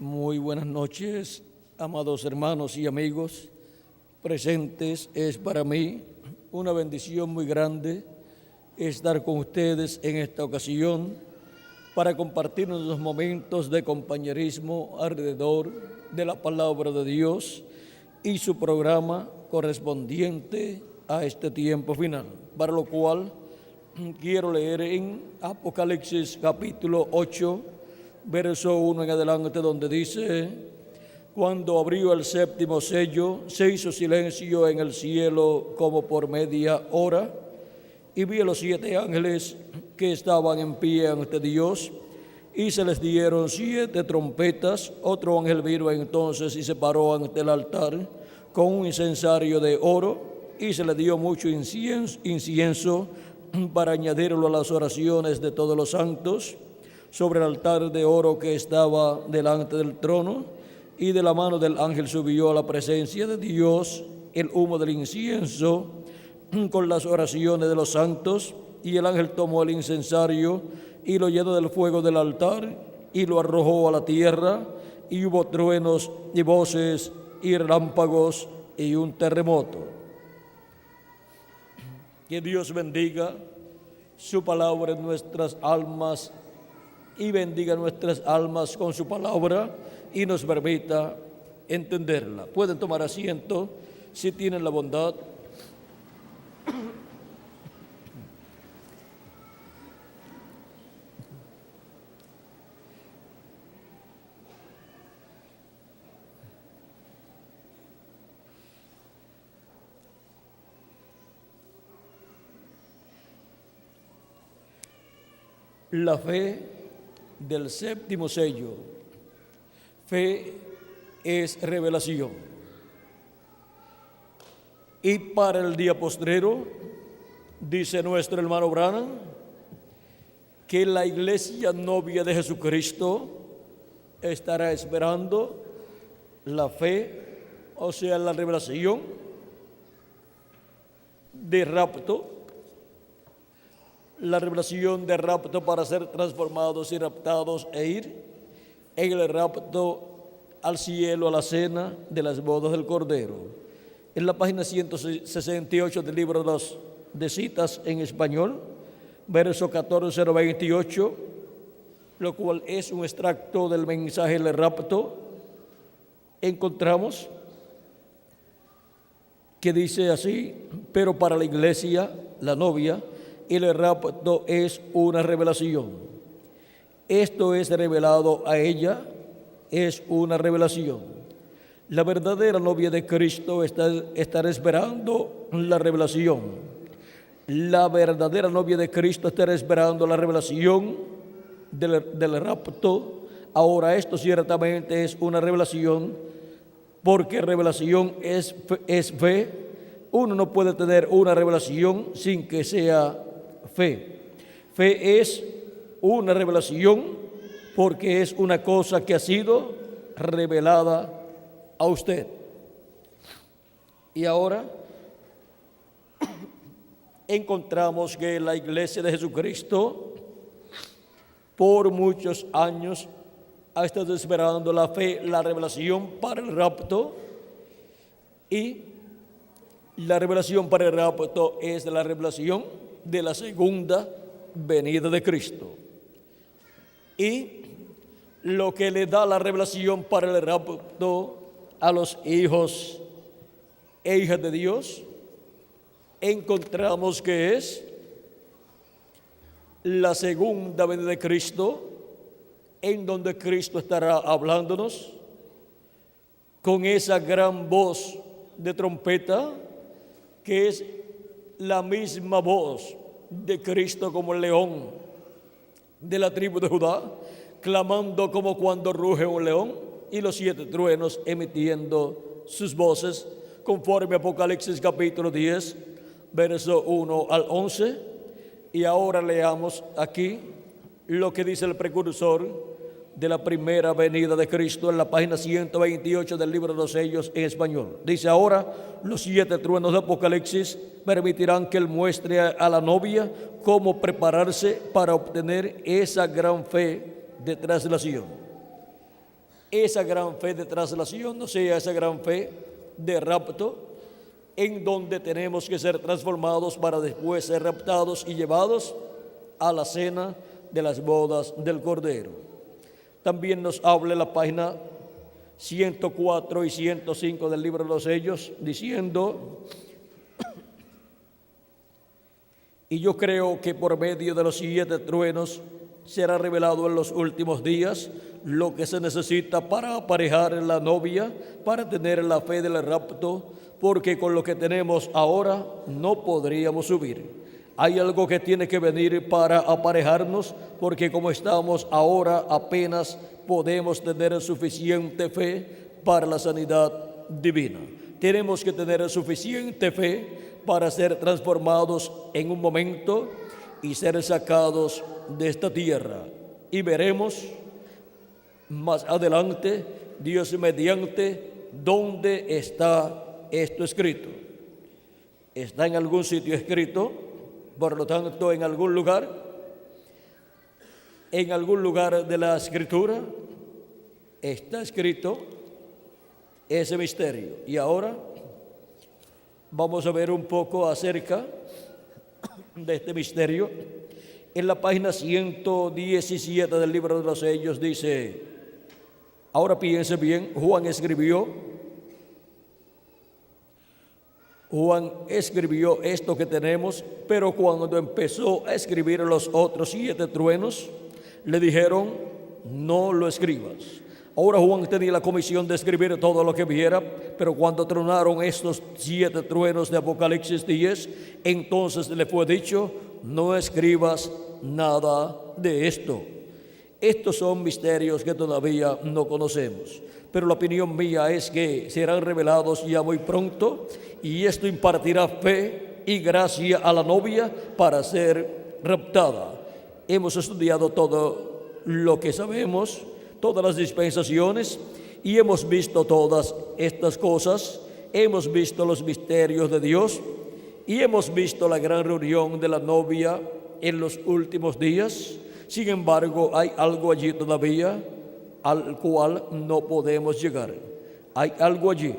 Muy buenas noches, amados hermanos y amigos presentes. Es para mí una bendición muy grande estar con ustedes en esta ocasión para compartir unos momentos de compañerismo alrededor de la palabra de Dios y su programa correspondiente a este tiempo final, para lo cual quiero leer en Apocalipsis capítulo 8, verso 1 en adelante, donde dice: cuando abrió el séptimo sello, se hizo silencio en el cielo como por media hora, y vi a los 7 ángeles que estaban en pie ante Dios, y se les dieron 7 trompetas. Otro ángel vino entonces y se paró ante el altar con un incensario de oro, y se le dio mucho incienso para añadirlo a las oraciones de todos los santos, sobre el altar de oro que estaba delante del trono. Y de la mano del ángel subió a la presencia de Dios el humo del incienso con las oraciones de los santos. Y el ángel tomó el incensario y lo llenó del fuego del altar y lo arrojó a la tierra, y hubo truenos y voces y relámpagos y un terremoto. Que Dios bendiga su palabra en nuestras almas y bendiga nuestras almas con su palabra y nos permita entenderla. Pueden tomar asiento si tienen la bondad. La fe del séptimo sello. Fe es revelación. Y para el día postrero, dice nuestro hermano Branham, que la iglesia novia de Jesucristo estará esperando la fe, o sea, la revelación de rapto, la revelación de rapto para ser transformados y raptados e ir en el rapto al cielo, a la cena de las bodas del Cordero. En la página 168 del libro de citas en español, verso 14-28, lo cual es un extracto del mensaje del rapto, encontramos que dice así: pero para la iglesia, la novia, el rapto es una revelación. Esto es revelado a ella, es una revelación. La verdadera novia de Cristo estará esperando la revelación. La verdadera novia de Cristo estará esperando la revelación del rapto. Ahora, esto ciertamente es una revelación, porque revelación es fe. Uno no puede tener una revelación sin que sea fe. Fe es una revelación porque es una cosa que ha sido revelada a usted. Y ahora encontramos que la iglesia de Jesucristo por muchos años ha estado esperando la fe, la revelación para el rapto, y la revelación para el rapto es la revelación de la segunda venida de Cristo. Y lo que le da la revelación para el rapto a los hijos e hijas de Dios, encontramos que es la segunda venida de Cristo, en donde Cristo estará hablándonos con esa gran voz de trompeta, que es la misma voz de Cristo como el león de la tribu de Judá, clamando como cuando ruge un león, y los 7 truenos emitiendo sus voces, conforme a Apocalipsis capítulo 10, verso 1 al 11. Y ahora leamos aquí lo que dice el precursor de la primera venida de Cristo en la página 128 del libro de los sellos en español. Dice: ahora los 7 truenos de Apocalipsis permitirán que él muestre a la novia cómo prepararse para obtener esa gran fe de traslación. esa gran fe de traslación, o sea, esa gran fe de rapto, en donde tenemos que ser transformados para después ser raptados y llevados a la cena de las bodas del Cordero. También nos habla la página 104 y 105 del libro de los Sellos, diciendo: y yo creo que por medio de los 7 truenos será revelado en los últimos días lo que se necesita para aparejar la novia, para tener la fe del rapto, porque con lo que tenemos ahora no podríamos subir. Hay algo que tiene que venir para aparejarnos, porque como estamos ahora apenas podemos tener suficiente fe para la sanidad divina. Tenemos que tener suficiente fe para ser transformados en un momento y ser sacados de esta tierra. Y veremos más adelante, Dios mediante, dónde está esto escrito. Está en algún sitio escrito, por lo tanto, en algún lugar de la Escritura está escrito ese misterio. Y ahora vamos a ver un poco acerca de este misterio. En la página 117 del libro de los Sellos dice: ahora piense bien, Juan escribió esto que tenemos, pero cuando empezó a escribir los otros 7 truenos, le dijeron: no lo escribas. Ahora Juan tenía la comisión de escribir todo lo que viera, pero cuando tronaron estos 7 truenos de Apocalipsis 10, entonces le fue dicho: no escribas nada de esto. Estos son misterios que todavía no conocemos, pero la opinión mía es que serán revelados ya muy pronto, y esto impartirá fe y gracia a la novia para ser raptada. Hemos estudiado todo lo que sabemos, todas las dispensaciones, y hemos visto todas estas cosas. Hemos visto los misterios de Dios y hemos visto la gran reunión de la novia en los últimos días. Sin embargo, hay algo allí todavía al cual no podemos llegar. Hay algo allí,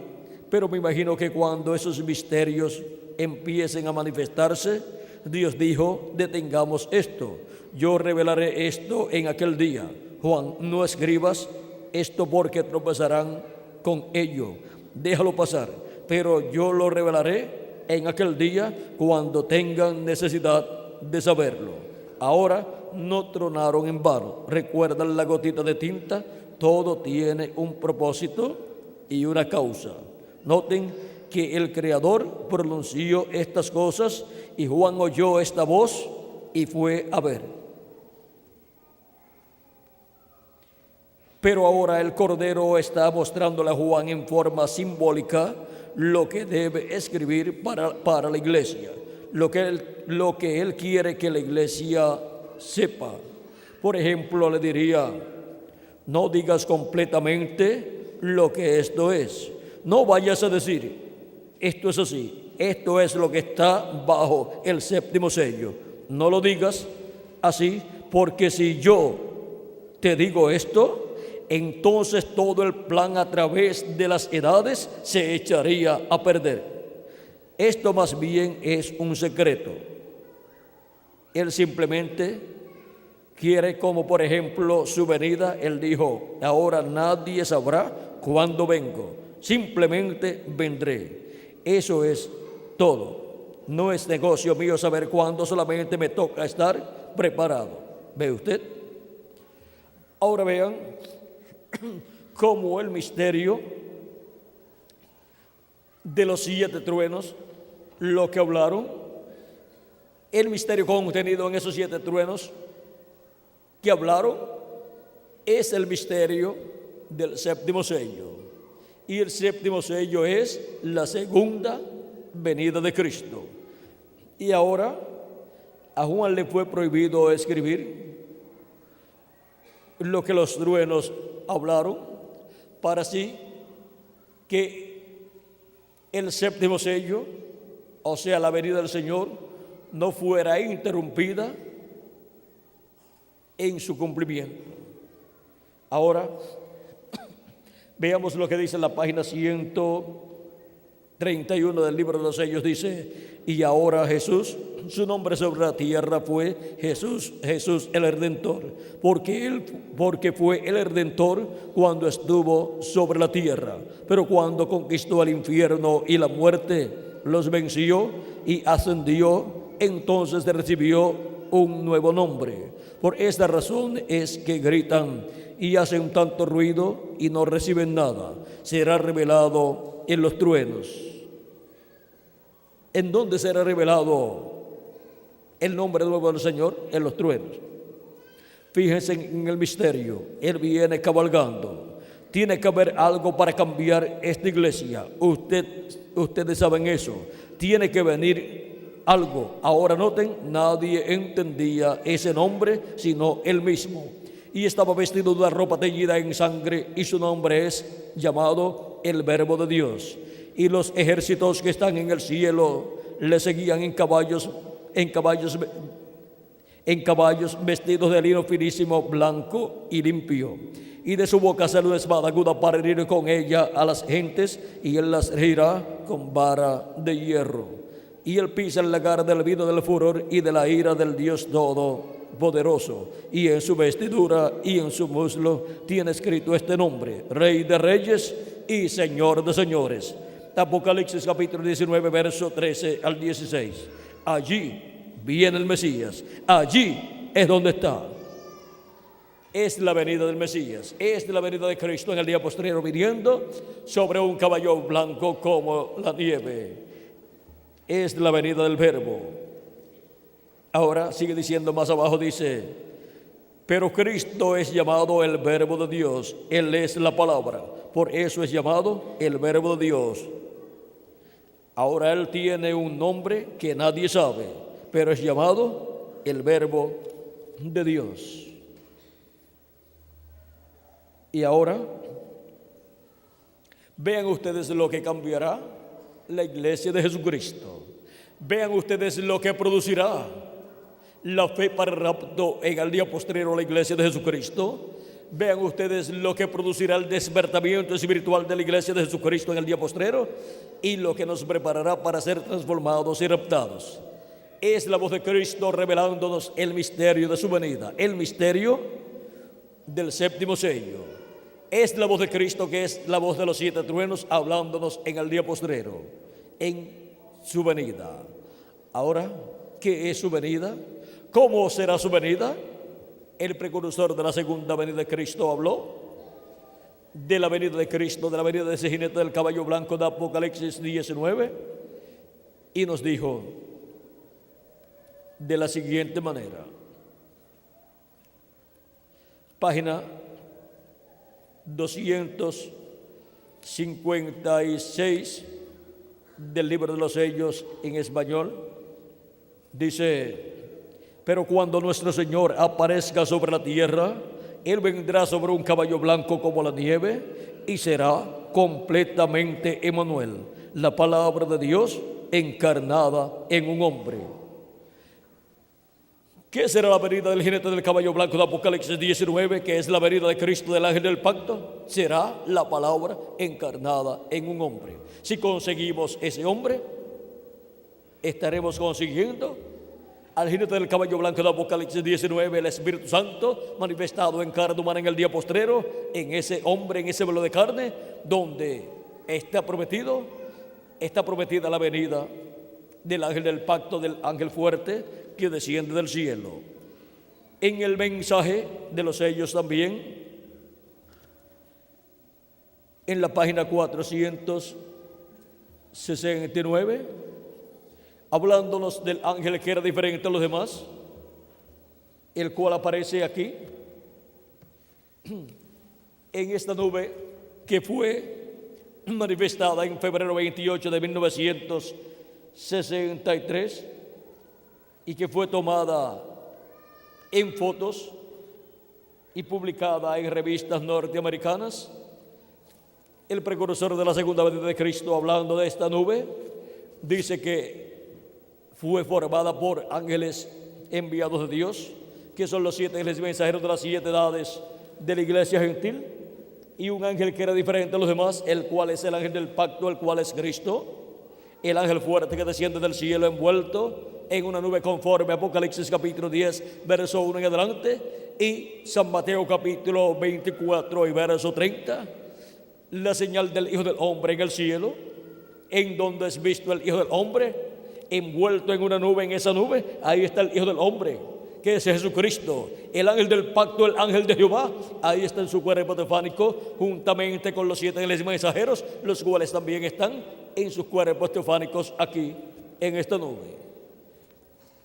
pero me imagino que cuando esos misterios empiecen a manifestarse, Dios dijo: detengamos esto, yo revelaré esto en aquel día. Juan, no escribas esto porque tropezarán con ello, déjalo pasar, pero yo lo revelaré en aquel día cuando tengan necesidad de saberlo. Ahora no tronaron en vano. ¿Recuerdan la gotita de tinta? Todo tiene un propósito y una causa. Noten que el Creador pronunció estas cosas y Juan oyó esta voz y fue a ver. Pero ahora el Cordero está mostrándole a Juan en forma simbólica lo que debe escribir para la iglesia, lo que él quiere que la iglesia sepa. Por ejemplo, le diría: no digas completamente lo que esto es. No vayas a decir: esto es así, esto es lo que está bajo el 7º sello. No lo digas así, porque si yo te digo esto, entonces todo el plan a través de las edades se echaría a perder. Esto más bien es un secreto. Él simplemente quiere, como por ejemplo su venida, él dijo: ahora nadie sabrá cuándo vengo, simplemente vendré. Eso es todo. No es negocio mío saber cuándo, solamente me toca estar preparado. ¿Ve usted? Ahora vean cómo el misterio de los 7 truenos, lo que hablaron, el misterio contenido en esos 7 truenos que hablaron, es el misterio del 7º sello. Y el 7º sello es la segunda venida de Cristo. Y ahora a Juan le fue prohibido escribir lo que los truenos hablaron, para así que el 7º sello, o sea, la venida del Señor, no fuera interrumpida en su cumplimiento. Ahora, Veamos lo que dice en la página 131 del libro de los sellos. Dice: y ahora Jesús, su nombre sobre la tierra fue Jesús el Redentor, porque fue el Redentor cuando estuvo sobre la tierra, pero cuando conquistó el infierno y la muerte, los venció y ascendió, entonces recibió un nuevo nombre. Por esta razón es que gritan y hacen tanto ruido y no reciben nada. Será revelado en los truenos. ¿En dónde será revelado el nombre nuevo del Señor? En los truenos. Fíjense en el misterio. Él viene cabalgando. Tiene que haber algo para cambiar esta iglesia. Ustedes saben eso. Tiene que venir algo. Ahora noten, nadie entendía ese nombre sino él mismo. Y estaba vestido de una ropa teñida en sangre, y su nombre es llamado el Verbo de Dios. Y los ejércitos que están en el cielo le seguían en caballos vestidos de lino finísimo, blanco y limpio. Y de su boca sale una espada aguda para herir con ella a las gentes, y él las herirá con vara de hierro. Y él pisa el lagar del vino del furor y de la ira del Dios Todopoderoso. Y en su vestidura y en su muslo tiene escrito este nombre: Rey de Reyes y Señor de Señores. Apocalipsis capítulo 19, verso 13 al 16. Allí viene el Mesías. Allí es donde está. Es la venida del Mesías. Es la venida de Cristo en el día postrero, viniendo sobre un caballo blanco como la nieve. Es la venida del Verbo. Ahora sigue diciendo más abajo, dice: pero Cristo es llamado el Verbo de Dios. Él es la palabra. Por eso es llamado el Verbo de Dios. Ahora Él tiene un nombre que nadie sabe, pero es llamado el Verbo de Dios. Y ahora, vean ustedes lo que cambiará la iglesia de Jesucristo. Vean ustedes lo que producirá la fe para el rapto en el día postrero, la iglesia de Jesucristo. Vean ustedes lo que producirá el despertamiento espiritual de la iglesia de Jesucristo en el día postrero, y lo que nos preparará para ser transformados y raptados. Es la voz de Cristo revelándonos el misterio de su venida, el misterio del séptimo sello. Es la voz de Cristo, que es la voz de los 7 truenos, hablándonos en el día postrero, en su venida. Ahora, ¿qué es su venida? ¿Cómo será su venida? El precursor de la segunda venida de Cristo habló de la venida de Cristo, de la venida de ese jinete del caballo blanco de Apocalipsis 19, y nos dijo de la siguiente manera. Página 256 del libro de los sellos en español. Dice: pero cuando nuestro Señor aparezca sobre la tierra, Él vendrá sobre un caballo blanco como la nieve, y será completamente Emmanuel, la palabra de Dios encarnada en un hombre. ¿Qué será la venida del jinete del caballo blanco de Apocalipsis 19? Que es la venida de Cristo, del ángel del pacto. Será la palabra encarnada en un hombre. Si conseguimos ese hombre, estaremos consiguiendo al jinete del caballo blanco de Apocalipsis 19, el Espíritu Santo manifestado en carne humana en el día postrero, en ese hombre, en ese velo de carne, donde está prometida la venida del ángel del pacto, del ángel fuerte que desciende del cielo. En el mensaje de los sellos también, en la página 469, hablándonos del ángel que era diferente a los demás, el cual aparece aquí, en esta nube que fue manifestada en febrero 28 de 1963 y que fue tomada en fotos y publicada en revistas norteamericanas. El precursor de la segunda venida de Cristo, hablando de esta nube, dice que fue formada por ángeles enviados de Dios, que son los 7 ángeles mensajeros de las 7 edades de la iglesia gentil, y un ángel que era diferente a los demás, el cual es el ángel del pacto, el cual es Cristo, el ángel fuerte que desciende del cielo envuelto en una nube, conforme a Apocalipsis capítulo 10, verso 1 en adelante, y San Mateo capítulo 24 y verso 30, la señal del Hijo del Hombre en el cielo, en donde es visto el Hijo del Hombre envuelto en una nube. En esa nube, ahí está el Hijo del Hombre, que es Jesucristo, el ángel del pacto, el ángel de Jehová. Ahí está en su cuerpo teofánico, juntamente con los 7 ángeles mensajeros, los cuales también están en sus cuerpos teofánicos aquí en esta nube.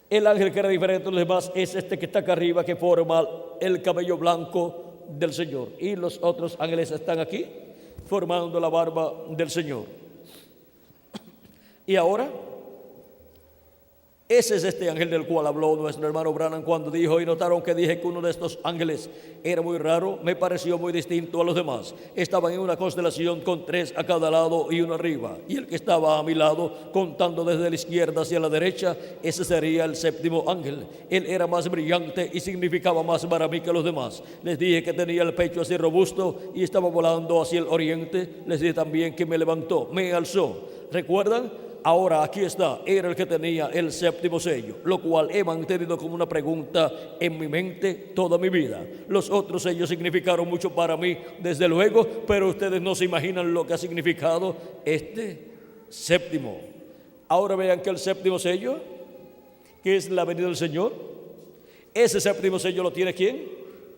El ángel que era diferente a los demás es este que está acá arriba, que forma el cabello blanco del Señor, y los otros ángeles están aquí formando la barba del Señor. Y ahora, ese es este ángel del cual habló nuestro hermano Branham cuando dijo, y notaron que dije que uno de estos ángeles era muy raro, me pareció muy distinto a los demás. Estaban en una constelación con 3 a cada lado y uno arriba. Y el que estaba a mi lado, contando desde la izquierda hacia la derecha, ese sería el 7º ángel. Él era más brillante y significaba más para mí que los demás. Les dije que tenía el pecho así robusto y estaba volando hacia el oriente. Les dije también que me levantó, me alzó. ¿Recuerdan? Ahora aquí está, era el que tenía el 7º sello, lo cual he mantenido como una pregunta en mi mente toda mi vida. Los otros sellos significaron mucho para mí, desde luego, pero ustedes no se imaginan lo que ha significado este 7º. Ahora vean que el 7º sello, que es la venida del Señor, ese 7º sello lo tiene ¿quién?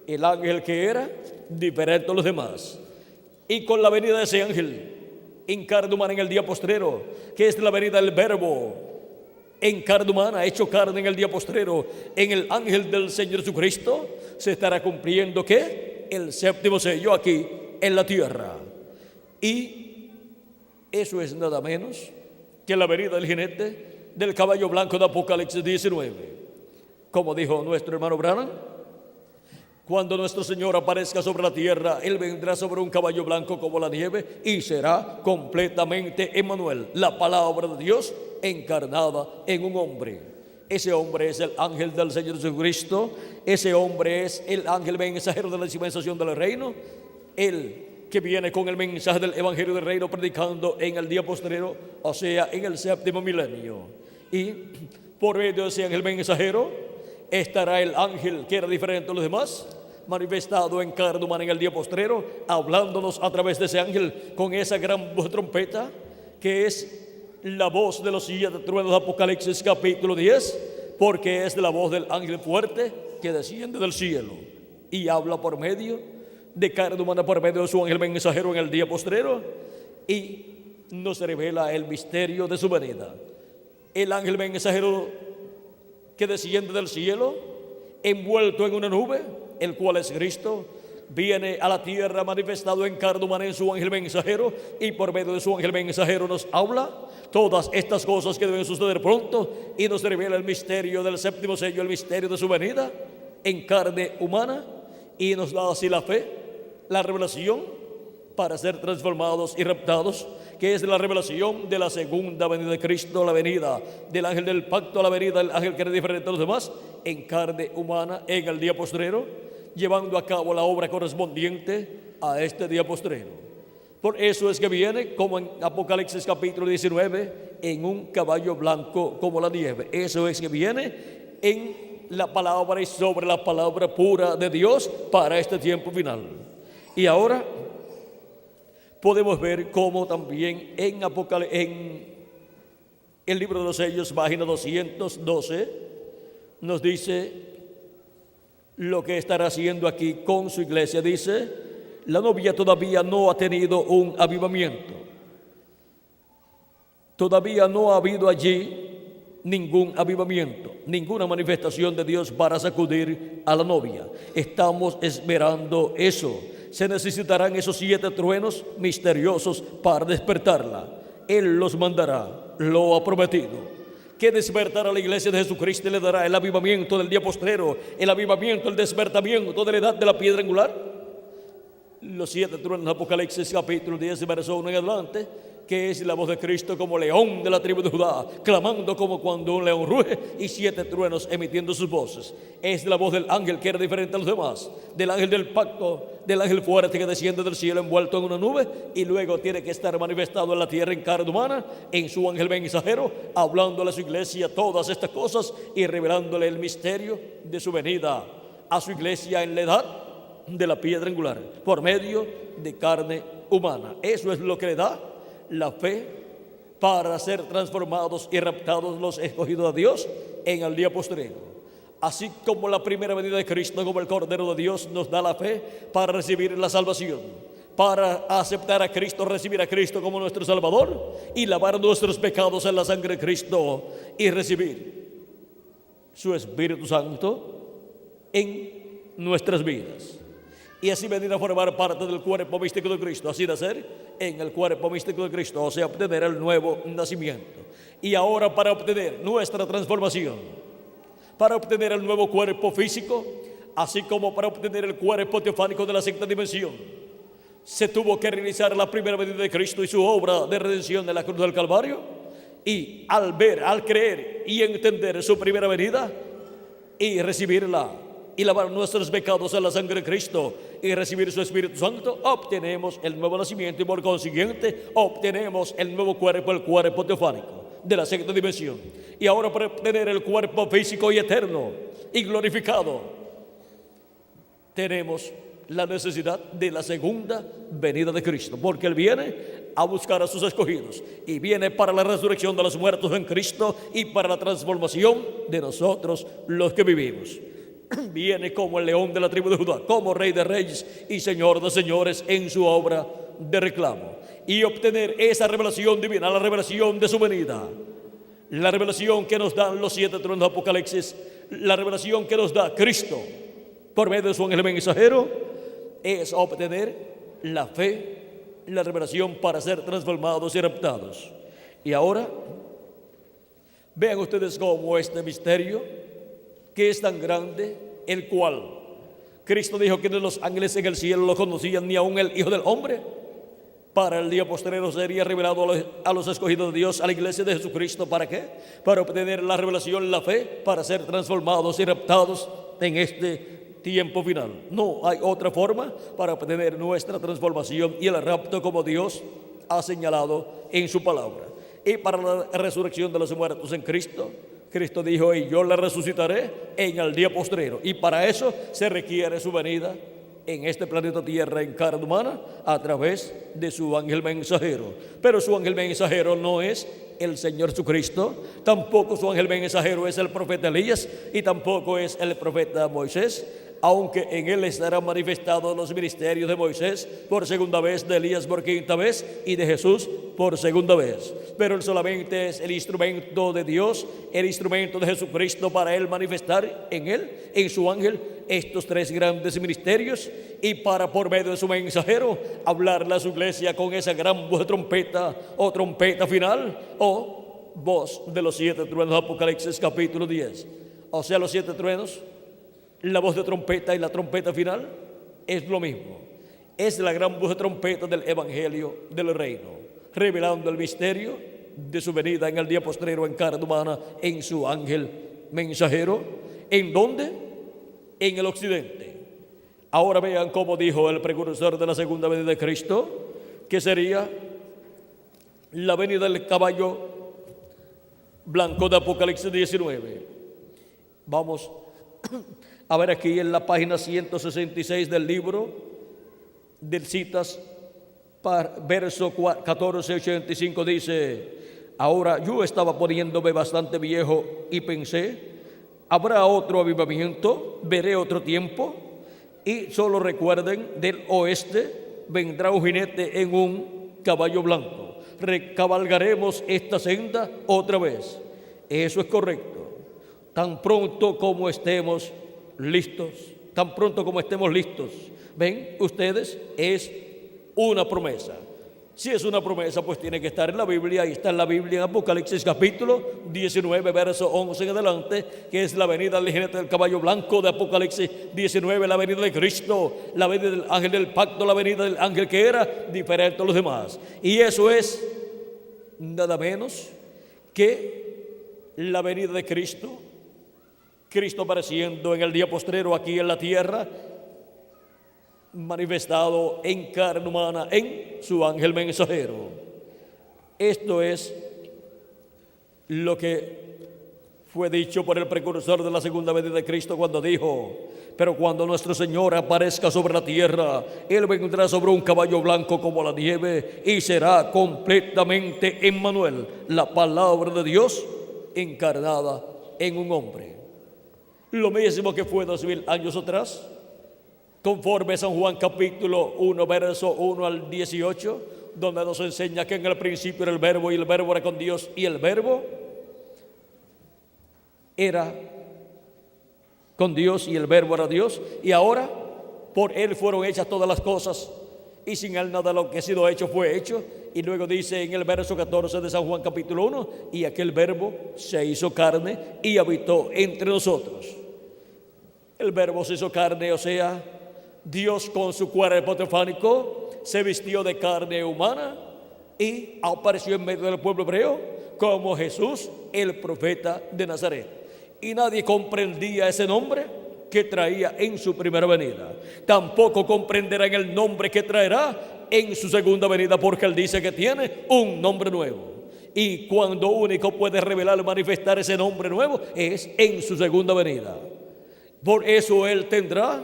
El ángel que era diferente a los demás. Y con la venida de ese ángel en carne humana en el día postrero, que es la venida del Verbo en carne humana, hecho carne en el día postrero, en el ángel del Señor Jesucristo, se estará cumpliendo ¿qué? El 7º sello aquí en la tierra. Y eso es nada menos que la venida del jinete del caballo blanco de Apocalipsis 19. Como dijo nuestro hermano Branham, cuando nuestro Señor aparezca sobre la tierra, Él vendrá sobre un caballo blanco como la nieve y será completamente Emmanuel, la palabra de Dios encarnada en un hombre. Ese hombre es el ángel del Señor Jesucristo. Ese hombre es el ángel mensajero de la dispensación del reino, el que viene con el mensaje del evangelio del reino predicando en el día postrero, o sea, en el 7º milenio. Y por medio de ese ángel mensajero estará el ángel que era diferente a los demás, manifestado en carne humana en el día postrero, hablándonos a través de ese ángel con esa gran voz de trompeta, que es la voz de los 7 truenos de Apocalipsis capítulo 10, porque es la voz del ángel fuerte que desciende del cielo y habla por medio de carne humana, por medio de su ángel mensajero en el día postrero, y nos revela el misterio de su venida. El ángel mensajero que desciende del cielo, envuelto en una nube, el cual es Cristo, viene a la tierra manifestado en carne humana en su ángel mensajero, y por medio de su ángel mensajero nos habla todas estas cosas que deben suceder pronto, y nos revela el misterio del 7º sello, el misterio de su venida en carne humana, y nos da así la fe, la revelación para ser transformados y raptados, que es la revelación de la segunda venida de Cristo, la venida del ángel del pacto, la venida del ángel que era diferente a los demás, en carne humana en el día postrero, llevando a cabo la obra correspondiente a este día postrero. Por eso es que viene, como en Apocalipsis capítulo 19, en un caballo blanco como la nieve. Eso es que viene en la palabra y sobre la palabra pura de Dios para este tiempo final. Y ahora podemos ver cómo también en el libro de los sellos, página 212, nos dice lo que estará haciendo aquí con su iglesia. Dice, la novia todavía no ha tenido un avivamiento. Todavía no ha habido allí ningún avivamiento, ninguna manifestación de Dios para sacudir a la novia. Estamos esperando eso. Se necesitarán esos 7 truenos misteriosos para despertarla. Él los mandará, lo ha prometido. Que despertará a la iglesia de Jesucristo y le dará el avivamiento del día postrero, el avivamiento, el despertamiento de la edad de la piedra angular. Los 7 truenos de Apocalipsis capítulo 10, verso 1 en adelante, que es la voz de Cristo como león de la tribu de Judá, clamando como cuando un león ruge, y 7 truenos emitiendo sus voces. Es la voz del ángel que era diferente a los demás, del ángel del pacto, del ángel fuerte que desciende del cielo envuelto en una nube, y luego tiene que estar manifestado en la tierra en carne humana, en su ángel mensajero, hablándole a su iglesia todas estas cosas y revelándole el misterio de su venida a su iglesia en la edad de la piedra angular, por medio de carne humana. Eso es lo que le da la fe para ser transformados y raptados los escogidos de Dios en el día postrero. Así como la primera venida de Cristo como el Cordero de Dios nos da la fe para recibir la salvación, para aceptar a Cristo, recibir a Cristo como nuestro Salvador y lavar nuestros pecados en la sangre de Cristo y recibir su Espíritu Santo en nuestras vidas. Y así venir a formar parte del cuerpo místico de Cristo, así de ser en el cuerpo místico de Cristo, o sea, obtener el nuevo nacimiento. Y ahora, para obtener nuestra transformación, para obtener el nuevo cuerpo físico, así como para obtener el cuerpo teofánico de la sexta dimensión, se tuvo que realizar la primera venida de Cristo y su obra de redención en la cruz del Calvario. Y al ver, al creer y entender su primera venida y recibirla y lavar nuestros pecados en la sangre de Cristo y recibir su Espíritu Santo, obtenemos el nuevo nacimiento y por consiguiente obtenemos el nuevo cuerpo, el cuerpo teofánico de la sexta dimensión. Y ahora, para obtener el cuerpo físico y eterno y glorificado, tenemos la necesidad de la segunda venida de Cristo, porque Él viene a buscar a sus escogidos y viene para la resurrección de los muertos en Cristo y para la transformación de nosotros los que vivimos. Viene como el león de la tribu de Judá, como Rey de reyes y Señor de señores en su obra de reclamo, y obtener esa revelación divina, la revelación de su venida, la revelación que nos dan los 7 tronos de Apocalipsis, la revelación que nos da Cristo por medio de su ángel mensajero, es obtener la fe, la revelación para ser transformados y raptados. Y ahora vean ustedes cómo este misterio, que es tan grande, el cual Cristo dijo que ni los ángeles en el cielo lo conocían, ni aun el Hijo del Hombre, para el día postrero sería revelado a los escogidos de Dios, a la iglesia de Jesucristo. ¿Para qué? Para obtener la revelación, la fe, para ser transformados y raptados en este tiempo final. No hay otra forma para obtener nuestra transformación y el rapto como Dios ha señalado en su palabra. Y para la resurrección de los muertos en Cristo, Cristo dijo: y yo la resucitaré en el día postrero. Y para eso se requiere su venida en este planeta Tierra en carne humana a través de su ángel mensajero. Pero su ángel mensajero no es el Señor Jesucristo, tampoco su ángel mensajero es el profeta Elías y tampoco es el profeta Moisés, aunque en él estarán manifestados los ministerios de Moisés por segunda vez, de Elías por quinta vez y de Jesús por segunda vez. Pero él solamente es el instrumento de Dios, el instrumento de Jesucristo para él manifestar en él, en su ángel, estos 3 grandes ministerios, y para por medio de su mensajero hablarle a su iglesia con esa gran voz de trompeta o trompeta final o voz de los 7 truenos de Apocalipsis capítulo 10. O sea, los 7 truenos, la voz de trompeta y la trompeta final es lo mismo. Es la gran voz de trompeta del Evangelio del Reino, revelando el misterio de su venida en el día postrero en carne humana en su ángel mensajero. ¿En dónde? En el occidente. Ahora vean cómo dijo el precursor de la segunda venida de Cristo, que sería la venida del caballo blanco de Apocalipsis 19. Vamos a ver aquí en la página 166 del libro de citas, verso 1485, dice: ahora yo estaba poniéndome bastante viejo y pensé, habrá otro avivamiento, veré otro tiempo, y solo recuerden, del oeste vendrá un jinete en un caballo blanco, recabalgaremos esta senda otra vez. Eso es correcto. Tan pronto como estemos listos, tan pronto como estemos listos. Ven ustedes, es una promesa. Si es una promesa, pues tiene que estar en la Biblia, y está en la Biblia en Apocalipsis capítulo 19, verso 11 en adelante, que es la venida del jinete del caballo blanco de Apocalipsis 19, la venida de Cristo, la venida del ángel del pacto, la venida del ángel que era diferente a los demás. Y eso es nada menos que la venida de Cristo, Cristo apareciendo en el día postrero aquí en la tierra, manifestado en carne humana en su ángel mensajero. Esto es lo que fue dicho por el precursor de la segunda venida de Cristo cuando dijo: pero cuando nuestro Señor aparezca sobre la tierra, Él vendrá sobre un caballo blanco como la nieve y será completamente Emmanuel, la palabra de Dios encarnada en un hombre. Lo mismo que fue 2000 años atrás, conforme San Juan capítulo 1, verso 1 al 18, donde nos enseña que en el principio era el Verbo y el Verbo era con Dios y el Verbo era con Dios y el Verbo era Dios, y ahora por Él fueron hechas todas las cosas y sin Él nada de lo que ha sido hecho fue hecho. Y luego dice en el verso 14 de San Juan capítulo 1: y aquel Verbo se hizo carne y habitó entre nosotros. El Verbo se hizo carne, o sea, Dios con su cuerpo teofánico se vistió de carne humana y apareció en medio del pueblo hebreo como Jesús, el profeta de Nazaret. Y nadie comprendía ese nombre que traía en su primera venida. Tampoco comprenderán el nombre que traerá en su segunda venida, porque Él dice que tiene un nombre nuevo. Y cuando único puede revelar y manifestar ese nombre nuevo es en su segunda venida. Por eso Él tendrá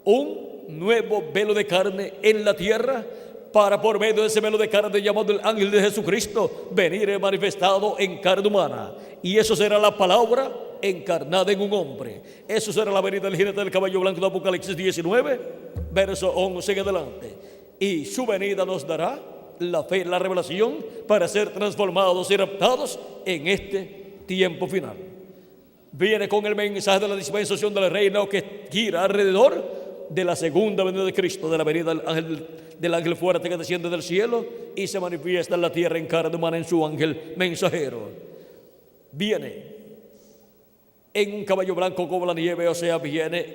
un nuevo velo de carne en la tierra, para por medio de ese velo de carne llamado el ángel de Jesucristo venir manifestado en carne humana. Y eso será la palabra encarnada en un hombre. Eso será la venida del jinete del caballo blanco de Apocalipsis 19, verso 11 en adelante. Y su venida nos dará la fe, la revelación para ser transformados y raptados en este tiempo final. Viene con el mensaje de la dispensación del reino que gira alrededor de la segunda venida de Cristo, de la venida del ángel fuerte que desciende del cielo y se manifiesta en la tierra en carne humana en su ángel mensajero. Viene en un caballo blanco como la nieve, o sea, viene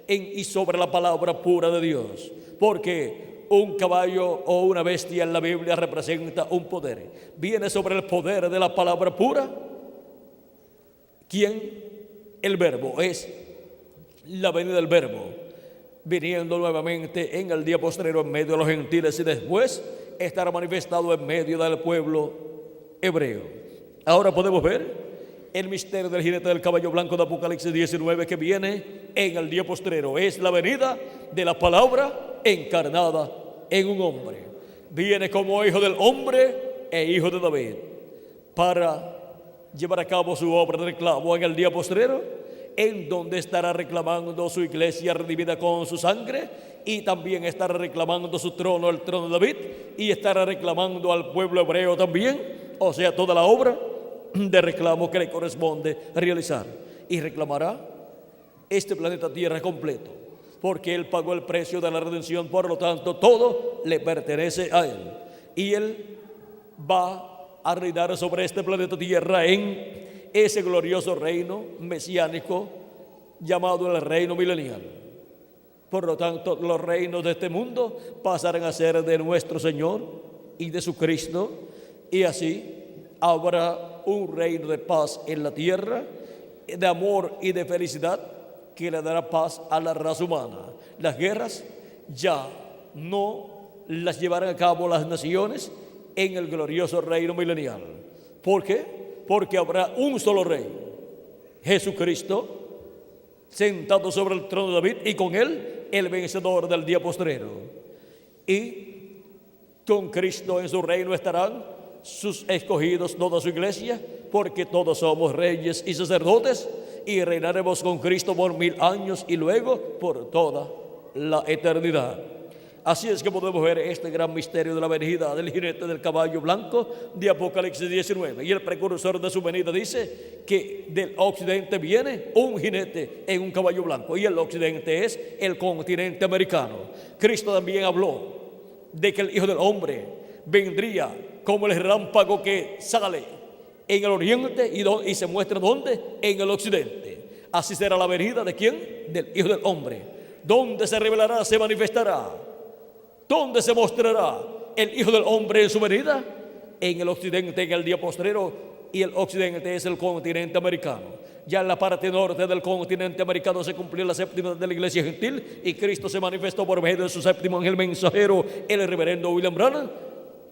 y sobre la palabra pura de Dios, porque un caballo o una bestia en la Biblia representa un poder. Viene sobre el poder de la palabra pura. ¿Quién? El Verbo. Es la venida del Verbo viniendo nuevamente en el día postrero en medio de los gentiles y después estará manifestado en medio del pueblo hebreo. Ahora podemos ver el misterio del jinete del caballo blanco de Apocalipsis 19 que viene en el día postrero. Es la venida de la palabra encarnada en un hombre. Viene como hijo del hombre e hijo de David para llevar a cabo su obra de reclamo en el día postrero, en donde estará reclamando su iglesia redimida con su sangre, y también estará reclamando su trono, el trono de David, y estará reclamando al pueblo hebreo también, o sea, toda la obra de reclamo que le corresponde realizar. Y reclamará este planeta Tierra completo, porque Él pagó el precio de la redención, por lo tanto todo le pertenece a Él. Y Él va a reinar sobre este planeta Tierra en ese glorioso reino mesiánico llamado el reino milenial. Por lo tanto, los reinos de este mundo pasarán a ser de nuestro Señor y de su Cristo, y así habrá un reino de paz en la tierra, de amor y de felicidad, que le dará paz a la raza humana. Las guerras ya no las llevarán a cabo las naciones en el glorioso reino milenial. ¿Por qué? Porque habrá un solo rey, Jesucristo, sentado sobre el trono de David, y con Él el vencedor del día postrero. Y con Cristo en su reino estarán sus escogidos, toda su iglesia, porque todos somos reyes y sacerdotes, y reinaremos con Cristo por 1000 años y luego por toda la eternidad. Así es que podemos ver este gran misterio de la venida del jinete del caballo blanco de Apocalipsis 19. Y el precursor de su venida dice que del occidente viene un jinete en un caballo blanco, y el occidente es el continente americano. Cristo también habló de que el Hijo del Hombre vendría como el relámpago que sale en el oriente y se muestra ¿dónde? En el occidente. Así será la venida ¿de quién? Del Hijo del Hombre. ¿Dónde se revelará, se manifestará? ¿Dónde se mostrará el Hijo del Hombre en su venida? en el occidente en el día postrero, y el occidente es el continente americano. Ya en la parte norte del continente americano se cumplió la séptima de la iglesia gentil y Cristo se manifestó por medio de su séptimo ángel mensajero, el reverendo William Branham,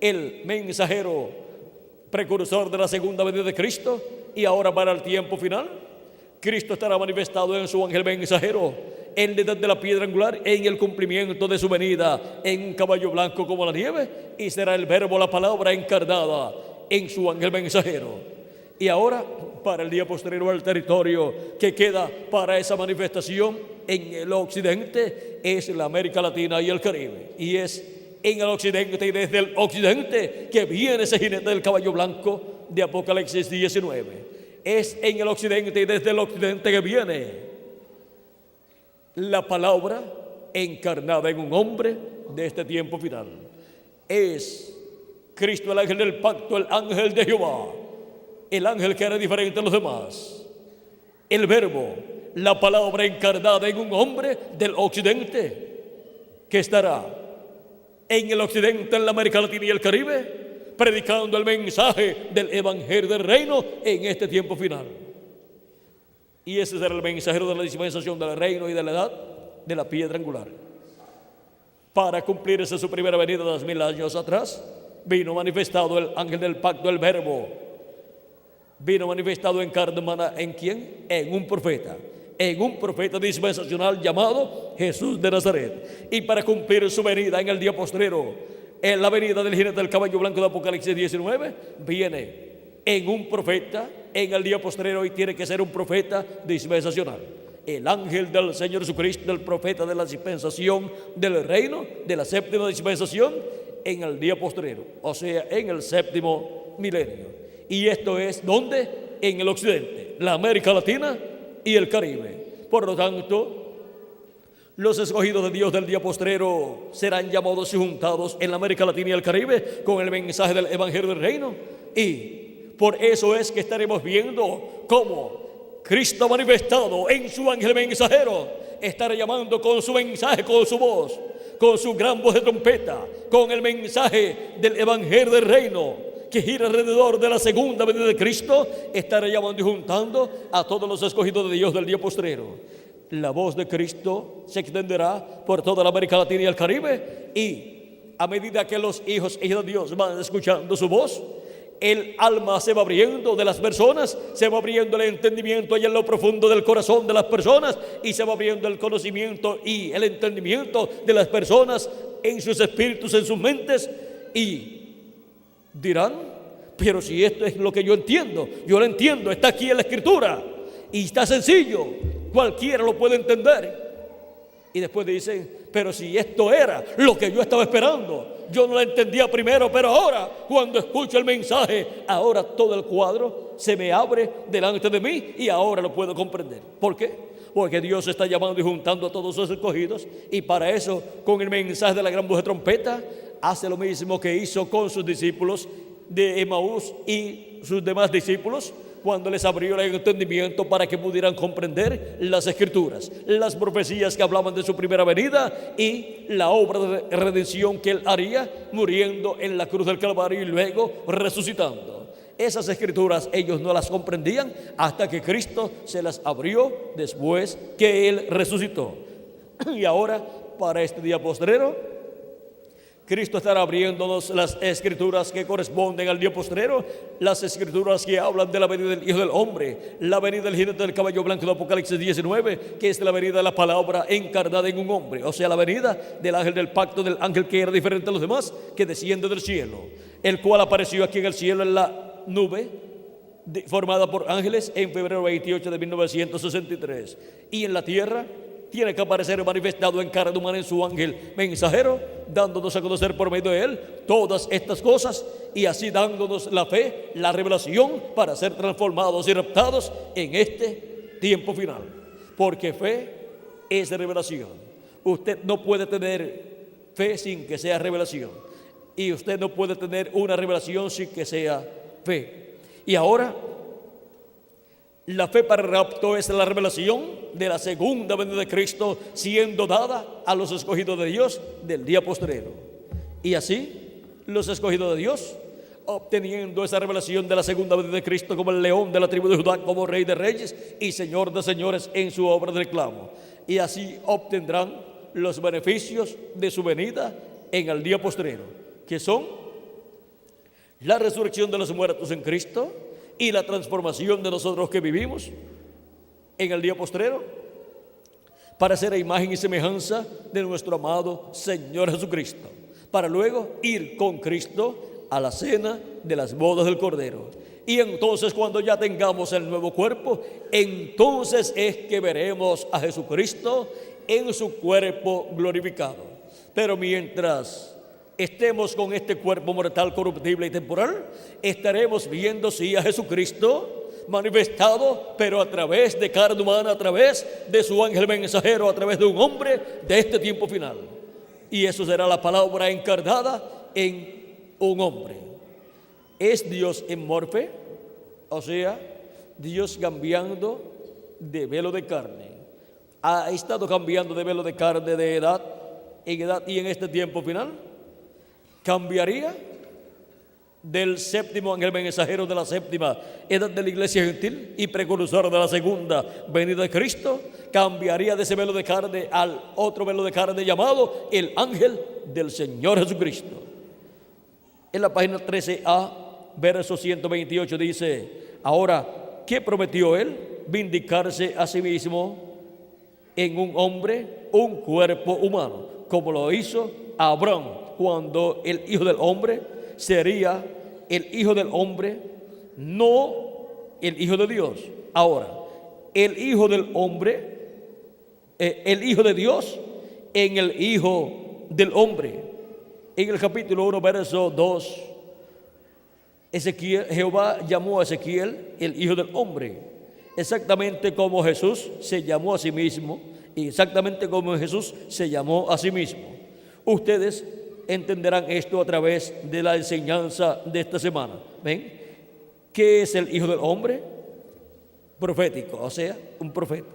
el mensajero precursor de la segunda venida de Cristo. Y ahora, para el tiempo final, Cristo estará manifestado en su ángel mensajero, en la edad de la piedra angular, en el cumplimiento de su venida, en un caballo blanco como la nieve, y será el verbo, la palabra encarnada en su ángel mensajero. Y ahora, para el día posterior, al territorio que queda para esa manifestación en el occidente es la América Latina y el Caribe. Y es en el occidente y desde el occidente que viene ese jinete del caballo blanco de Apocalipsis 19. Es en el occidente y desde el occidente que viene la palabra encarnada en un hombre de este tiempo final. Es Cristo, el ángel del pacto, el ángel de Jehová, el ángel que era diferente a los demás, el verbo, la palabra encarnada en un hombre del occidente, que estará en el occidente, en la América Latina y el Caribe, predicando el mensaje del evangelio del reino en este tiempo final. Y ese será el mensajero de la dispensación del reino y de la edad de la piedra angular. Para cumplirse su primera venida 2000 años atrás, vino manifestado el ángel del pacto, el verbo. Vino manifestado en carne humana, ¿en quién? En un profeta dispensacional llamado Jesús de Nazaret. Y para cumplir su venida en el día postrero, en la venida del jinete del caballo blanco de Apocalipsis 19, viene en un profeta en el día postrero, y tiene que ser un profeta dispensacional. El ángel del Señor Jesucristo, el profeta de la dispensación del reino, de la séptima dispensación, en el día postrero, o sea, en el séptimo milenio. Y esto es, ¿dónde? En el occidente, la América Latina y el Caribe. Por lo tanto, los escogidos de Dios del día postrero serán llamados y juntados en la América Latina y el Caribe con el mensaje del evangelio del reino. Y por eso es que estaremos viendo cómo Cristo manifestado en su ángel mensajero estará llamando con su mensaje, con su voz, con su gran voz de trompeta, con el mensaje del evangelio del reino, que gira alrededor de la segunda venida de Cristo. Estará llamando y juntando a todos los escogidos de Dios del día postrero. La voz de Cristo se extenderá por toda la América Latina y el Caribe, y a medida que los hijos e hijas de Dios van escuchando su voz, el alma se va abriendo de las personas, se va abriendo el entendimiento allá en lo profundo del corazón de las personas, y se va abriendo el conocimiento y el entendimiento de las personas en sus espíritus, en sus mentes, y dirán: pero si esto es lo que yo entiendo, yo lo entiendo, está aquí en la Escritura y está sencillo, cualquiera lo puede entender. Y después dicen: pero si esto era lo que yo estaba esperando, yo no lo entendía primero, pero ahora cuando escucho el mensaje, ahora todo el cuadro se me abre delante de mí y ahora lo puedo comprender. ¿Por qué? Porque Dios está llamando y juntando a todos sus escogidos, y para eso, con el mensaje de la gran voz de trompeta, hace lo mismo que hizo con sus discípulos de Emaús y sus demás discípulos, cuando les abrió el entendimiento para que pudieran comprender las escrituras, las profecías que hablaban de su primera venida y la obra de redención que él haría, muriendo en la cruz del Calvario y luego resucitando. Esas escrituras ellos no las comprendían hasta que Cristo se las abrió después que él resucitó. Y ahora, para este día postrero, Cristo estará abriéndonos las escrituras que corresponden al día postrero, las escrituras que hablan de la venida del Hijo del Hombre, la venida del jinete del caballo blanco de Apocalipsis 19, que es la venida de la palabra encarnada en un hombre, o sea, la venida del ángel del pacto, del ángel que era diferente a los demás, que desciende del cielo, el cual apareció aquí en el cielo en la nube formada por ángeles en febrero 28 de 1963, y en la tierra tiene que aparecer manifestado en carne humana en su ángel mensajero, dándonos a conocer por medio de él todas estas cosas, y así dándonos la fe, la revelación para ser transformados y raptados en este tiempo final. Porque fe es revelación. Usted no puede tener fe sin que sea revelación, y usted no puede tener una revelación sin que sea fe. Y ahora, la fe para el rapto es la revelación de la segunda venida de Cristo, siendo dada a los escogidos de Dios del día postrero. Y así, los escogidos de Dios obteniendo esa revelación de la segunda venida de Cristo como el león de la tribu de Judá, como Rey de reyes y Señor de señores en su obra de reclamo. Y así obtendrán los beneficios de su venida en el día postrero, que son la resurrección de los muertos en Cristo y la transformación de nosotros que vivimos en el día postrero, para ser a imagen y semejanza de nuestro amado Señor Jesucristo, para luego ir con Cristo a la cena de las bodas del Cordero. Y entonces, cuando ya tengamos el nuevo cuerpo, entonces es que veremos a Jesucristo en su cuerpo glorificado. Pero mientras estemos con este cuerpo mortal, corruptible y temporal, estaremos viendo sí a Jesucristo manifestado, pero a través de carne humana, a través de su ángel mensajero, a través de un hombre de este tiempo final. Y eso será la palabra encarnada en un hombre. Es Dios en morfe, o sea, Dios cambiando de velo de carne. Ha estado cambiando de velo de carne de edad en edad, y en este tiempo final cambiaría del séptimo ángel mensajero de la séptima edad de la iglesia gentil y precursor de la segunda venida de Cristo. Cambiaría de ese velo de carne al otro velo de carne llamado el ángel del Señor Jesucristo. En la página 13a, verso 128 dice: ahora, ¿qué prometió él? Vindicarse a sí mismo en un hombre, un cuerpo humano, como lo hizo Abraham, cuando el Hijo del Hombre sería el Hijo del Hombre, no el Hijo de Dios. Ahora, el Hijo del Hombre, el Hijo de Dios en el Hijo del Hombre. En el capítulo 1, verso 2, Jehová llamó a Ezequiel el Hijo del Hombre, exactamente como Jesús se llamó a sí mismo, y exactamente como Jesús se llamó a sí mismo. Ustedes entenderán esto a través de la enseñanza de esta semana. ¿Ven? ¿Qué es el Hijo del Hombre? Profético, o sea, un profeta.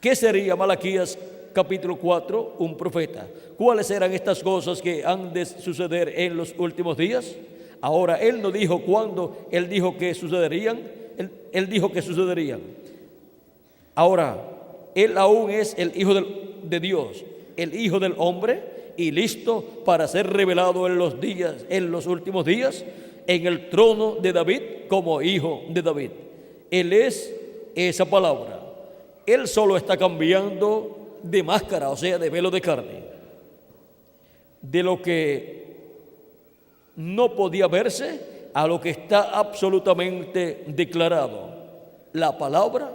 ¿Qué sería Malaquías capítulo 4? Un profeta. ¿Cuáles eran estas cosas que han de suceder en los últimos días? Ahora, él no dijo cuándo, él dijo que sucederían. Él dijo que sucederían. Ahora, él aún es el Hijo de Dios, el Hijo del Hombre, y listo para ser revelado en los últimos días, en el trono de David como hijo de David. Él es esa palabra. Él solo está cambiando de máscara, o sea, de velo de carne. De lo que no podía verse a lo que está absolutamente declarado. La palabra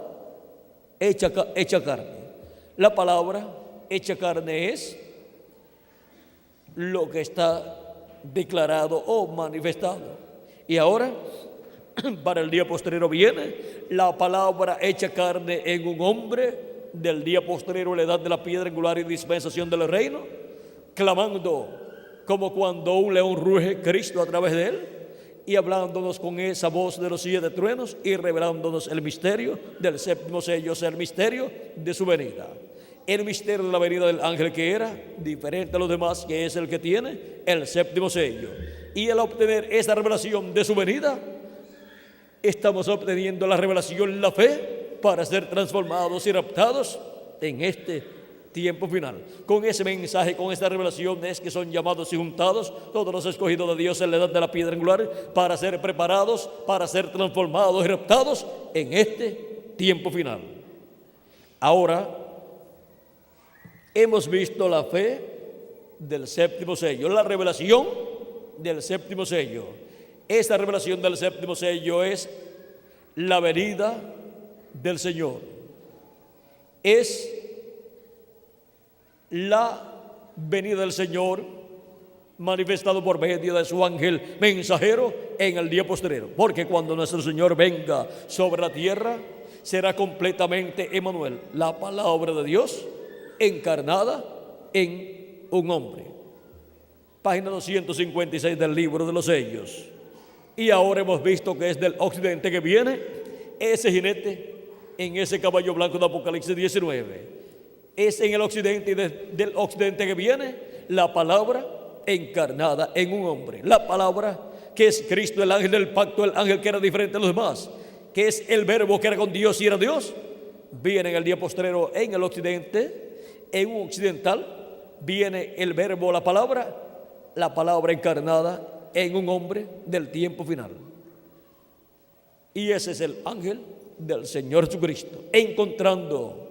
hecha carne. La palabra hecha carne es lo que está declarado o manifestado. Y ahora, para el día postrero viene la palabra hecha carne en un hombre del día postrero, la edad de la piedra angular y dispensación del reino, clamando como cuando un león ruge, Cristo a través de él, y hablándonos con esa voz de los 7 truenos y revelándonos el misterio del séptimo sello, o sea, el misterio de su venida. El misterio de la venida del ángel, que era diferente a los demás, que es el que tiene el séptimo sello. Y al obtener esa revelación de su venida, estamos obteniendo la revelación, la fe, para ser transformados y raptados en este tiempo final. Con ese mensaje, con esta revelación, es que son llamados y juntados todos los escogidos de Dios en la edad de la piedra angular, para ser preparados, para ser transformados y raptados en este tiempo final. Ahora, hemos visto la fe del séptimo sello, la revelación del séptimo sello. Esta revelación del séptimo sello es la venida del Señor. Es la venida del Señor manifestado por medio de su ángel mensajero en el día postrero. Porque cuando nuestro Señor venga sobre la tierra, será completamente Emmanuel, la palabra de Dios encarnada en un hombre. Página 256 del libro de los sellos. Y ahora hemos visto que es del occidente que viene ese jinete en ese caballo blanco de Apocalipsis 19. Es en el occidente y del occidente que viene la palabra encarnada en un hombre. La palabra, que es Cristo, el ángel del pacto, el ángel que era diferente a los demás, que es el verbo que era con Dios y era Dios, viene en el día postrero en el occidente, en un occidental, viene el verbo, la palabra encarnada en un hombre del tiempo final. Y ese es el ángel del Señor Jesucristo. Encontrando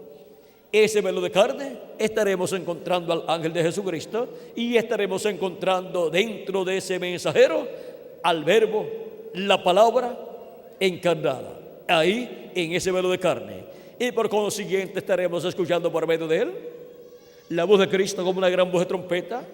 ese velo de carne, estaremos encontrando al ángel de Jesucristo y estaremos encontrando dentro de ese mensajero al verbo, la palabra encarnada, ahí en ese velo de carne. Y por consiguiente estaremos escuchando por medio de él la voz de Cristo como una gran voz de trompeta,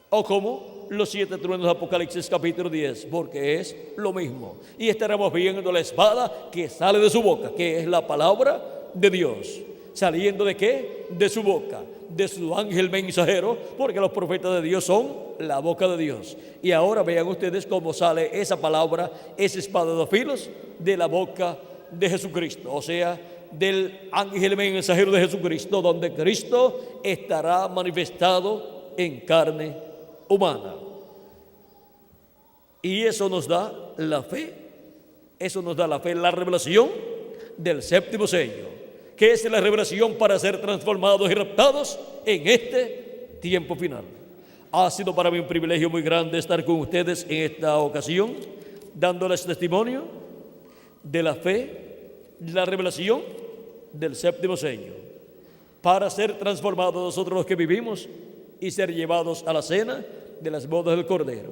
o como los 7 truenos de Apocalipsis capítulo 10, porque es lo mismo. Y estaremos viendo la espada que sale de su boca, que es la palabra de Dios. ¿Saliendo de qué? De su boca, de su ángel mensajero, porque los profetas de Dios son la boca de Dios. Y ahora vean ustedes cómo sale esa palabra, esa espada de 2 filos, de la boca de Jesucristo, o sea, del ángel mensajero de Jesucristo, donde Cristo estará manifestado en carne humana. Y eso nos da la fe, la revelación del 7º sello, que es la revelación para ser transformados y raptados en este tiempo final. Ha sido para mí un privilegio muy grande estar con ustedes en esta ocasión, dándoles testimonio de la fe, la revelación del 7º sello, para ser transformados nosotros los que vivimos y ser llevados a la cena de las bodas del Cordero.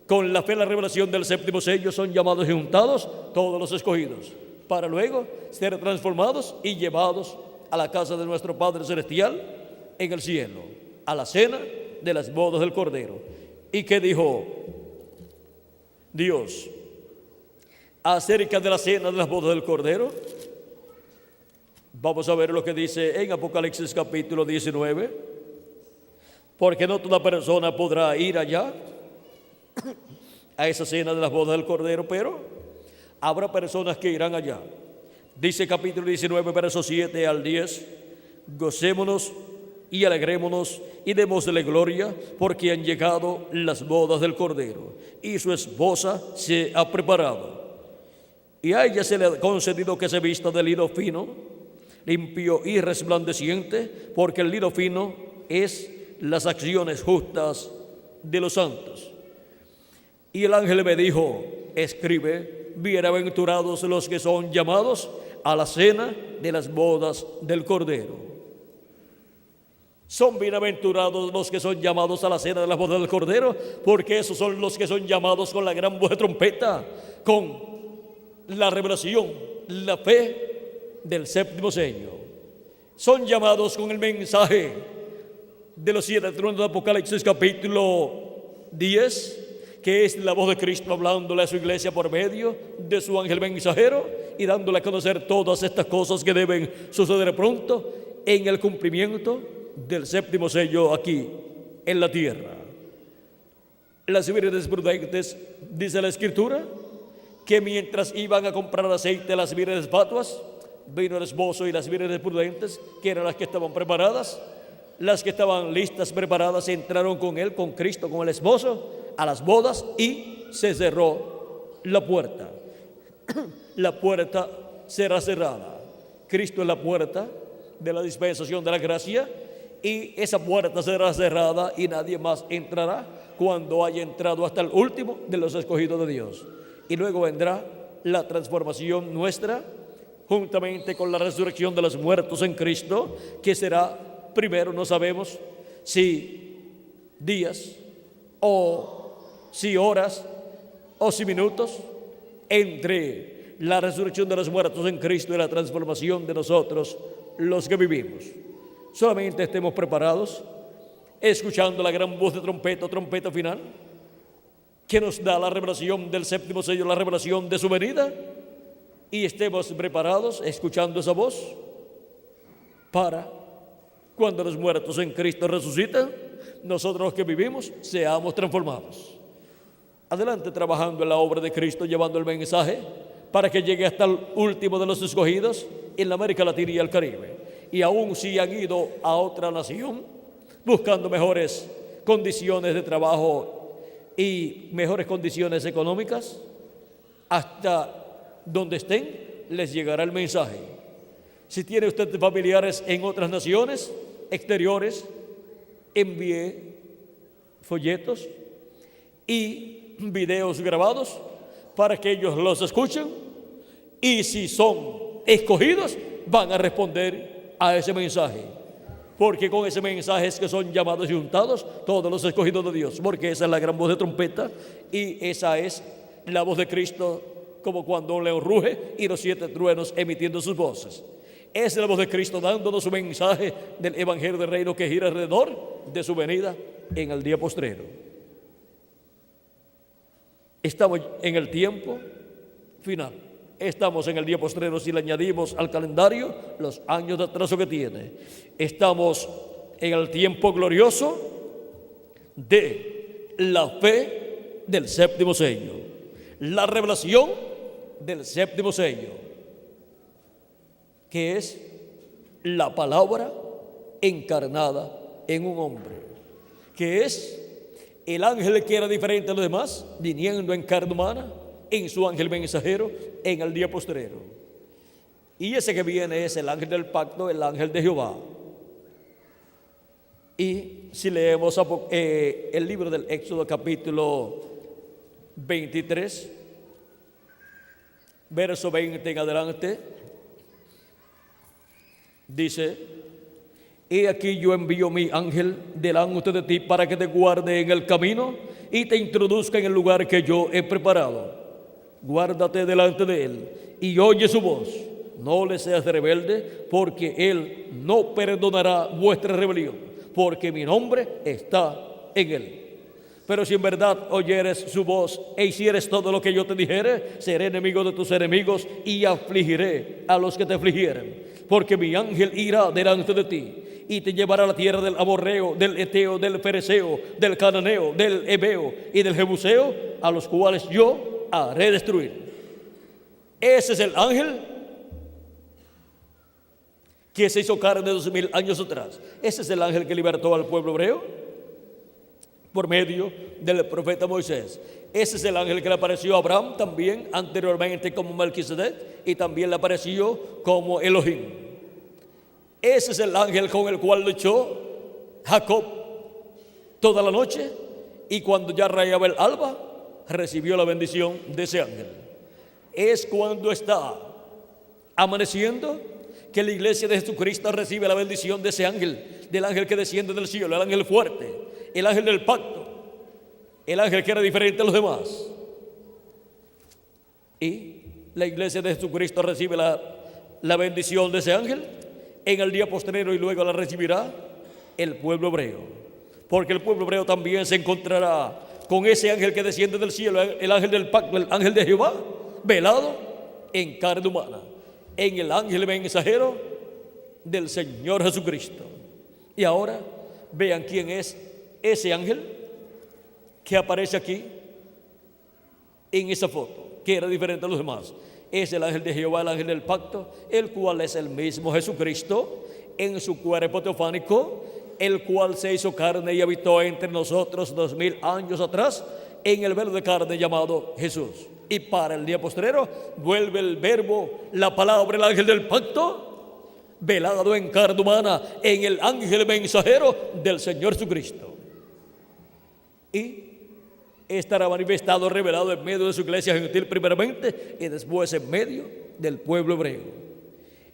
Con la fe, la revelación del 7º sello son llamados y juntados todos los escogidos, para luego ser transformados y llevados a la casa de nuestro Padre Celestial en el cielo, a la cena de las bodas del Cordero. ¿Y qué dijo Dios acerca de la cena de las bodas del Cordero? Vamos a ver lo que dice en Apocalipsis capítulo 19. Porque no toda persona podrá ir allá a esa cena de las bodas del Cordero, pero habrá personas que irán allá. Dice capítulo 19, versos 7 al 10: gocémonos y alegrémonos y démosle gloria, porque han llegado las bodas del Cordero, y su esposa se ha preparado. Y a ella se le ha concedido que se vista de lino fino, limpio y resplandeciente, porque el lino fino es las acciones justas de los santos. Y el ángel me dijo: escribe, bienaventurados los que son llamados a la cena de las bodas del Cordero. Son bienaventurados los que son llamados a la cena de las bodas del Cordero, porque esos son los que son llamados con la gran voz de trompeta, con la revelación, la fe del 7º sello. Son llamados con el mensaje de los 7 truenos de Apocalipsis capítulo 10, que es la voz de Cristo hablándole a su iglesia por medio de su ángel mensajero y dándole a conocer todas estas cosas que deben suceder pronto en el cumplimiento del 7º sello aquí en la tierra. Las vírgenes prudentes, dice la Escritura, que mientras iban a comprar aceite las vírgenes fatuas, vino el esposo, y las vírgenes prudentes, que eran las que estaban preparadas, las que estaban listas, preparadas, entraron con él, con Cristo, con el esposo, a las bodas, y se cerró la puerta. La puerta será cerrada. Cristo es la puerta de la dispensación de la gracia, y esa puerta será cerrada y nadie más entrará cuando haya entrado hasta el último de los escogidos de Dios. Y luego vendrá la transformación nuestra, juntamente con la resurrección de los muertos en Cristo, que será primero, no sabemos si días o si horas o si minutos, entre la resurrección de los muertos en Cristo y la transformación de nosotros los que vivimos. Solamente estemos preparados, escuchando la gran voz de trompeta final, que nos da la revelación del 7º sello, la revelación de su venida, y estemos preparados, escuchando esa voz, para cuando los muertos en Cristo resucitan, nosotros los que vivimos seamos transformados. Adelante trabajando en la obra de Cristo, llevando el mensaje para que llegue hasta el último de los escogidos en la América Latina y el Caribe. Y aún si han ido a otra nación buscando mejores condiciones de trabajo y mejores condiciones económicas, hasta donde estén les llegará el mensaje. Si tiene usted familiares en otras naciones exteriores, envíe folletos y videos grabados para que ellos los escuchen, y si son escogidos van a responder a ese mensaje, porque con ese mensaje es que son llamados y juntados todos los escogidos de Dios, porque esa es la gran voz de trompeta y esa es la voz de Cristo, como cuando un león ruge y los 7 truenos emitiendo sus voces. Es la voz de Cristo dándonos su mensaje del evangelio del reino que gira alrededor de su venida en el día postrero. Estamos en el tiempo final. Estamos en el día postrero si le añadimos al calendario los años de atraso que tiene. Estamos en el tiempo glorioso de la fe del séptimo sello, la revelación del séptimo sello, que es la palabra encarnada en un hombre, que es el ángel que era diferente a los demás, viniendo en carne humana, en su ángel mensajero, en el día postrero. Y ese que viene es el ángel del pacto, el ángel de Jehová. Y si leemos el libro del Éxodo capítulo 23, verso 20 en adelante, dice: he aquí yo envío mi ángel delante de ti para que te guarde en el camino y te introduzca en el lugar que yo he preparado. Guárdate delante de él y oye su voz. No le seas rebelde, porque él no perdonará vuestra rebelión, porque mi nombre está en él. Pero si en verdad oyeres su voz e hicieres todo lo que yo te dijere, seré enemigo de tus enemigos y afligiré a los que te afligieren. Porque mi ángel irá delante de ti y te llevará a la tierra del amorreo, del eteo, del fereceo, del cananeo, del heveo y del jebuseo, a los cuales yo haré destruir. Ese es el ángel que se hizo carne 2000 años atrás. Ese es el ángel que libertó al pueblo hebreo por medio del profeta Moisés. Ese es el ángel que le apareció a Abraham también anteriormente como Melquisedec, y también le apareció como Elohim. Ese es el ángel con el cual luchó Jacob toda la noche, y cuando ya rayaba el alba recibió la bendición de ese ángel. Es cuando está amaneciendo que la iglesia de Jesucristo recibe la bendición de ese ángel, del ángel que desciende del cielo, el ángel fuerte, el ángel del pacto, el ángel que era diferente a los demás. Y la iglesia de Jesucristo recibe la bendición de ese ángel en el día postrero, y luego la recibirá el pueblo hebreo, porque el pueblo hebreo también se encontrará con ese ángel que desciende del cielo, el ángel del pacto, el ángel de Jehová, velado en carne humana, en el ángel mensajero del Señor Jesucristo. Y ahora vean quién es ese ángel que aparece aquí en esa foto, que era diferente a los demás. Es el ángel de Jehová, el ángel del pacto, el cual es el mismo Jesucristo en su cuerpo teofánico, el cual se hizo carne y habitó entre nosotros 2000 años atrás en el verbo de carne llamado Jesús. Y para el día postrero vuelve el verbo, la palabra, el ángel del pacto, velado en carne humana, en el ángel mensajero del Señor Jesucristo. Y estará manifestado, revelado en medio de su iglesia gentil primeramente, y después en medio del pueblo hebreo.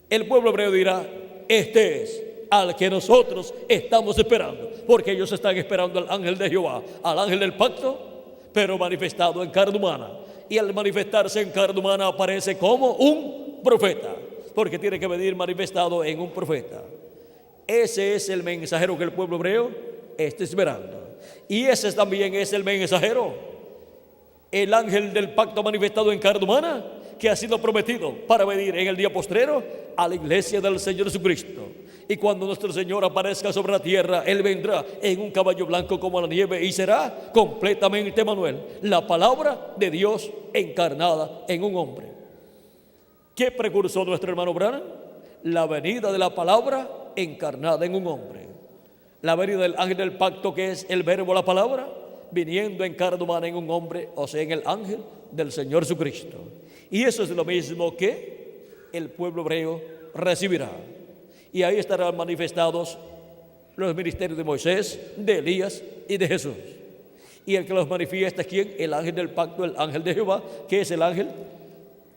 El pueblo hebreo dirá: este es al que nosotros estamos esperando, porque ellos están esperando al ángel de Jehová, al ángel del pacto, pero manifestado en carne humana. Y al manifestarse en carne humana aparece como un profeta, porque tiene que venir manifestado en un profeta. Ese es el mensajero que el pueblo hebreo está esperando. Y ese también es el mensajero, el ángel del pacto manifestado en carne humana, que ha sido prometido para venir en el día postrero a la iglesia del Señor Jesucristo. Y cuando nuestro Señor aparezca sobre la tierra, Él vendrá en un caballo blanco como la nieve, y será completamente Emmanuel, la palabra de Dios encarnada en un hombre. ¿Qué precursó nuestro hermano Branham? La venida de la palabra encarnada en un hombre. la venida del ángel del pacto, que es el verbo, la palabra, viniendo en carne humana en un hombre, o sea, en el ángel del Señor Jesucristo. Y eso es lo mismo que el pueblo hebreo recibirá. Y ahí estarán manifestados los ministerios de Moisés, de Elías y de Jesús. Y el que los manifiesta es ¿quién? El ángel del pacto, el ángel de Jehová, que es el ángel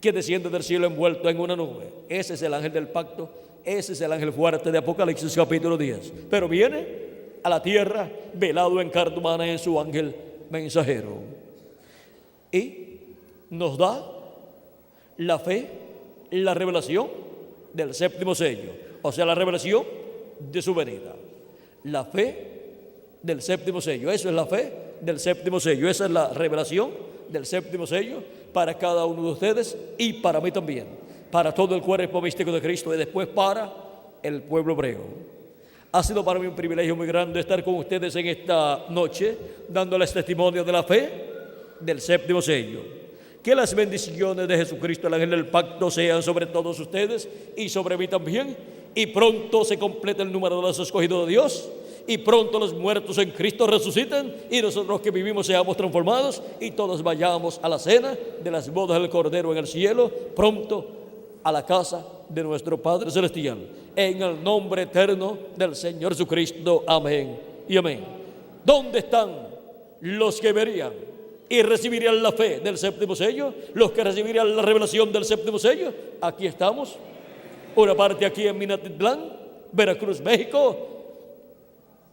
que desciende del cielo envuelto en una nube. Ese es el ángel del pacto, ese es el ángel fuerte de Apocalipsis capítulo 10. Pero viene a la tierra velado en carne humana en su ángel mensajero. Y nos da la fe, la revelación del séptimo sello, o sea, la revelación de su venida. La fe del séptimo sello, eso es la fe del séptimo sello, esa es la revelación del séptimo sello para cada uno de ustedes y para mí también, para todo el cuerpo místico de Cristo y después para el pueblo hebreo. Ha sido para mí un privilegio muy grande estar con ustedes en esta noche, dándoles testimonio de la fe del séptimo sello. Que las bendiciones de Jesucristo, el ángel del pacto, sean sobre todos ustedes y sobre mí también, y pronto se complete el número de los escogidos de Dios, y pronto los muertos en Cristo resuciten, y nosotros que vivimos seamos transformados, y todos vayamos a la cena de las bodas del Cordero en el cielo, pronto a la casa de nuestro Padre Celestial. En el nombre eterno del Señor Jesucristo. Amén y amén. ¿Dónde están los que verían y recibirían la fe del séptimo sello? Los que recibirían la revelación del séptimo sello. Aquí estamos. Una parte aquí en Minatitlán, Veracruz, México,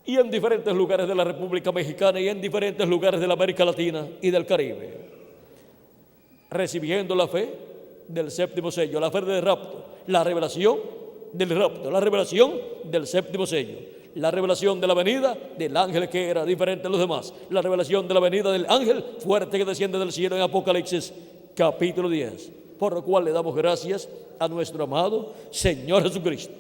y en diferentes lugares de la República Mexicana y en diferentes lugares de la América Latina y del Caribe, recibiendo la fe del séptimo sello, la fe del rapto, la revelación del rapto, la revelación del séptimo sello, la revelación de la venida del ángel que era diferente a los demás, la revelación de la venida del ángel fuerte que desciende del cielo en Apocalipsis capítulo 10, por lo cual le damos gracias a nuestro amado Señor Jesucristo.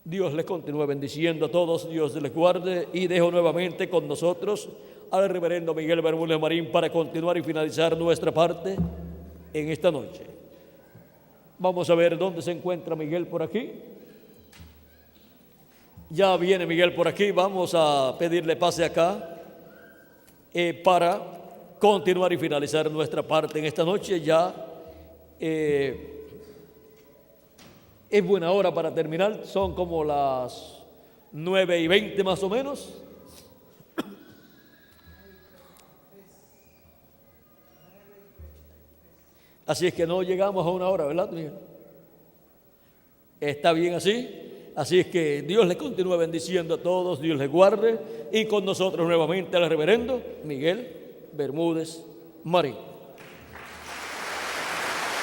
Dios les continúe bendiciendo a todos, Dios les guarde, y dejo nuevamente con nosotros al reverendo Miguel Bermúdez Marín para continuar y finalizar nuestra parte en esta noche. Vamos a ver dónde se encuentra Miguel por aquí. Ya viene Miguel por aquí, vamos a pedirle pase acá para continuar y finalizar nuestra parte en esta noche. Ya es buena hora para terminar, son como las 9:20 más o menos. Así es que no llegamos a una hora, ¿verdad, Miguel? Está bien así. Así es que Dios les continúe bendiciendo a todos, Dios les guarde, y con nosotros nuevamente al reverendo Miguel Bermúdez Marín.